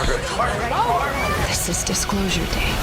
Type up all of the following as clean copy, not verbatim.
Margaret. This is Disclosure Day.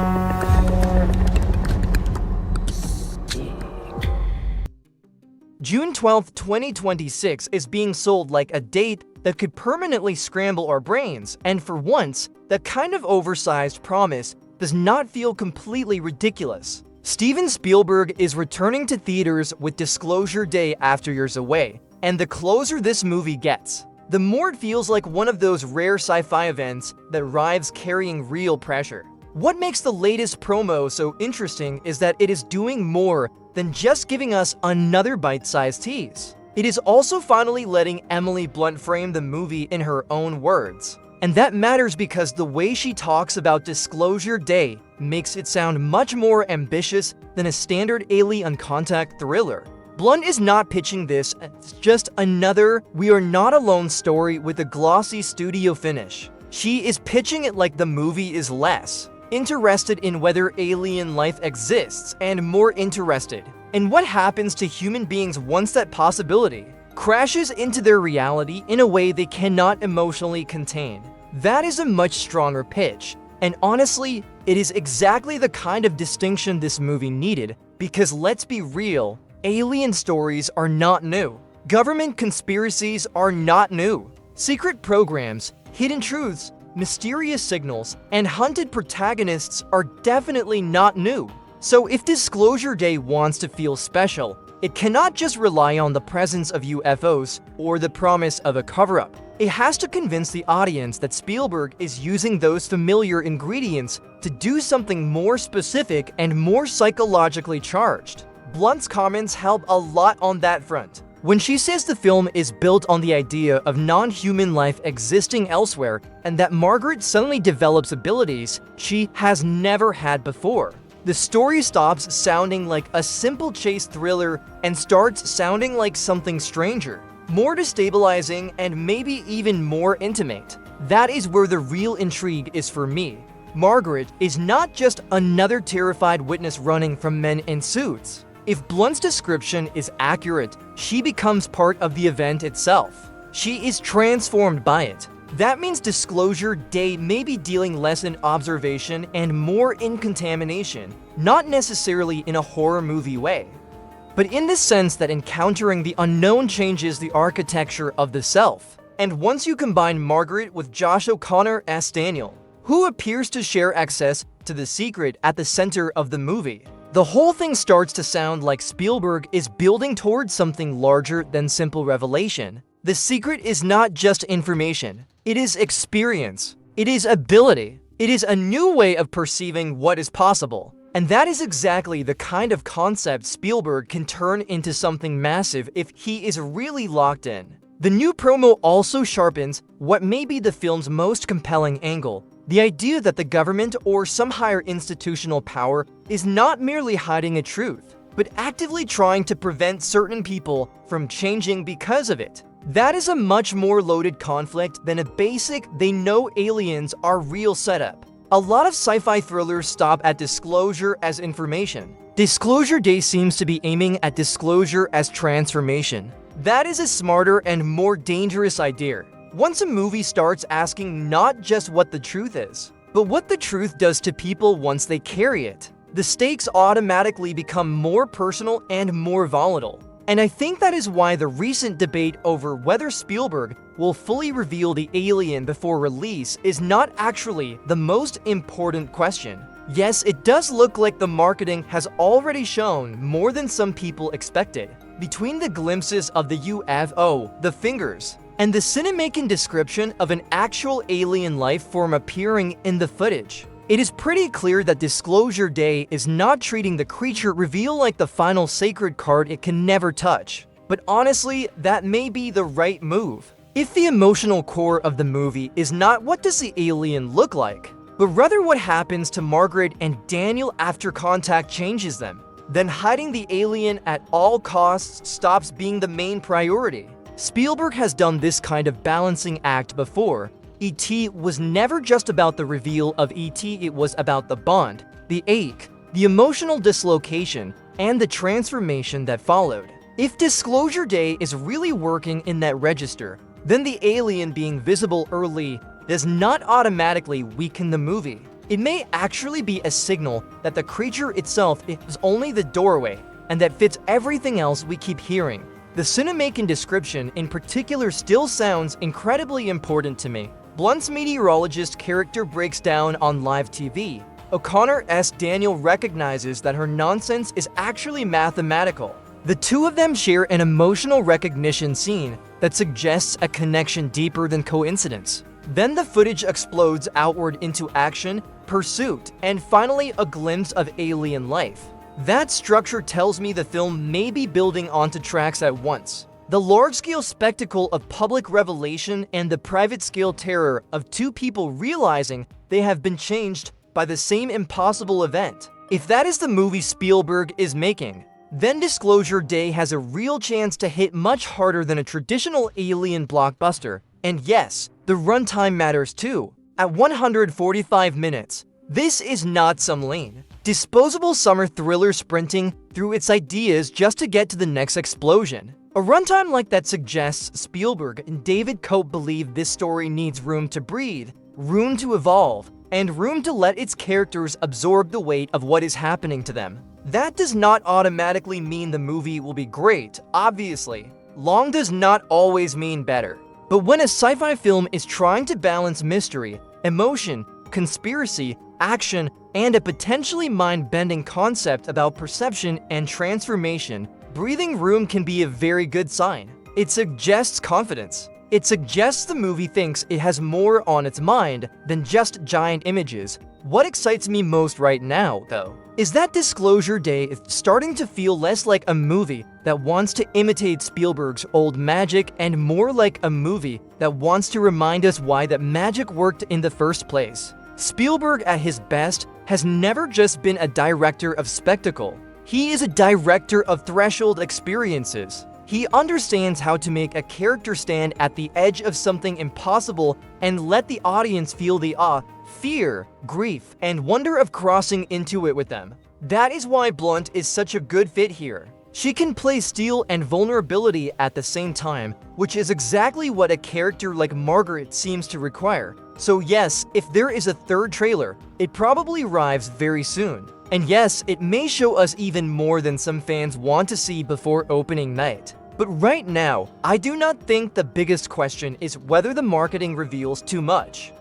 June 12, 2026 is being sold like a date that could permanently scramble our brains, and for once, that kind of oversized promise does not feel completely ridiculous. Steven Spielberg is returning to theaters with Disclosure Day after years away, and the closer this movie gets, the more it feels like one of those rare sci-fi events that arrives carrying real pressure. What makes the latest promo so interesting is that it is doing more than just giving us another bite-sized tease. It is also finally letting Emily Blunt frame the movie in her own words. And that matters because the way she talks about Disclosure Day makes it sound much more ambitious than a standard alien contact thriller. Blunt is not pitching this as just another We Are Not Alone story with a glossy studio finish. She is pitching it like the movie is less interested in whether alien life exists and more interested in what happens to human beings once that possibility crashes into their reality in a way they cannot emotionally contain. That is a much stronger pitch, and honestly, it is exactly the kind of distinction this movie needed, because let's be real, alien stories are not new. Government conspiracies are not new. Secret programs, hidden truths, mysterious signals, and hunted protagonists are definitely not new. So if Disclosure Day wants to feel special, it cannot just rely on the presence of UFOs or the promise of a cover-up. It has to convince the audience that Spielberg is using those familiar ingredients to do something more specific and more psychologically charged. Blunt's comments help a lot on that front. When she says the film is built on the idea of non-human life existing elsewhere and that Margaret suddenly develops abilities she has never had before, the story stops sounding like a simple chase thriller and starts sounding like something stranger, more destabilizing, and maybe even more intimate. That is where the real intrigue is for me. Margaret is not just another terrified witness running from men in suits. If Blunt's description is accurate, she becomes part of the event itself. She is transformed by it. That means Disclosure Day may be dealing less in observation and more in contamination, not necessarily in a horror movie way, but in the sense that encountering the unknown changes the architecture of the self. And once you combine Margaret with Josh O'Connor as Daniel, who appears to share access to the secret at the center of the movie, the whole thing starts to sound like Spielberg is building towards something larger than simple revelation. The secret is not just information. It is experience. It is ability. It is a new way of perceiving what is possible. And that is exactly the kind of concept Spielberg can turn into something massive if he is really locked in. The new promo also sharpens what may be the film's most compelling angle: the idea that the government or some higher institutional power is not merely hiding a truth, but actively trying to prevent certain people from changing because of it. That is a much more loaded conflict than a basic "they know aliens are real" setup. A lot of sci-fi thrillers stop at disclosure as information. Disclosure Day seems to be aiming at disclosure as transformation. That is a smarter and more dangerous idea. Once a movie starts asking not just what the truth is, but what the truth does to people once they carry it, the stakes automatically become more personal and more volatile. And I think that is why the recent debate over whether Spielberg will fully reveal the alien before release is not actually the most important question. Yes, it does look like the marketing has already shown more than some people expected. Between the glimpses of the UFO, the fingers, and the cinematic description of an actual alien life form appearing in the footage, it is pretty clear that Disclosure Day is not treating the creature reveal like the final sacred card it can never touch. But honestly, that may be the right move. If the emotional core of the movie is not what does the alien look like, but rather what happens to Margaret and Daniel after contact changes them, then hiding the alien at all costs stops being the main priority. Spielberg has done this kind of balancing act before. E.T. was never just about the reveal of E.T., it was about the bond, the ache, the emotional dislocation, and the transformation that followed. If Disclosure Day is really working in that register, then the alien being visible early does not automatically weaken the movie. It may actually be a signal that the creature itself is only the doorway and that fits everything else we keep hearing. The cinemaking description in particular still sounds incredibly important to me. Blunt's meteorologist character breaks down on live TV. O'Connor S. Daniel recognizes that her nonsense is actually mathematical. The two of them share an emotional recognition scene that suggests a connection deeper than coincidence. Then the footage explodes outward into action, pursuit, and finally a glimpse of alien life. That structure tells me the film may be building onto tracks at once. The large-scale spectacle of public revelation and the private-scale terror of two people realizing they have been changed by the same impossible event. If that is the movie Spielberg is making, then Disclosure Day has a real chance to hit much harder than a traditional alien blockbuster. And yes, the runtime matters too. At 145 minutes, this is not some lane, disposable summer thriller sprinting through its ideas just to get to the next explosion. A runtime like that suggests Spielberg and David Cope believe this story needs room to breathe, room to evolve, and room to let its characters absorb the weight of what is happening to them. That does not automatically mean the movie will be great, obviously. Long does not always mean better. But when a sci-fi film is trying to balance mystery, emotion, conspiracy, action, and a potentially mind-bending concept about perception and transformation, breathing room can be a very good sign. It suggests confidence. It suggests the movie thinks it has more on its mind than just giant images. What excites me most right now, though, is that Disclosure Day is starting to feel less like a movie that wants to imitate Spielberg's old magic and more like a movie that wants to remind us why that magic worked in the first place. Spielberg at his best has never just been a director of spectacle. He is a director of threshold experiences. He understands how to make a character stand at the edge of something impossible and let the audience feel the awe, fear, grief, and wonder of crossing into it with them. That is why Blunt is such a good fit here. She can play steel and vulnerability at the same time, which is exactly what a character like Margaret seems to require. So yes, if there is a third trailer, it probably arrives very soon. And yes, it may show us even more than some fans want to see before opening night. But right now, I do not think the biggest question is whether the marketing reveals too much.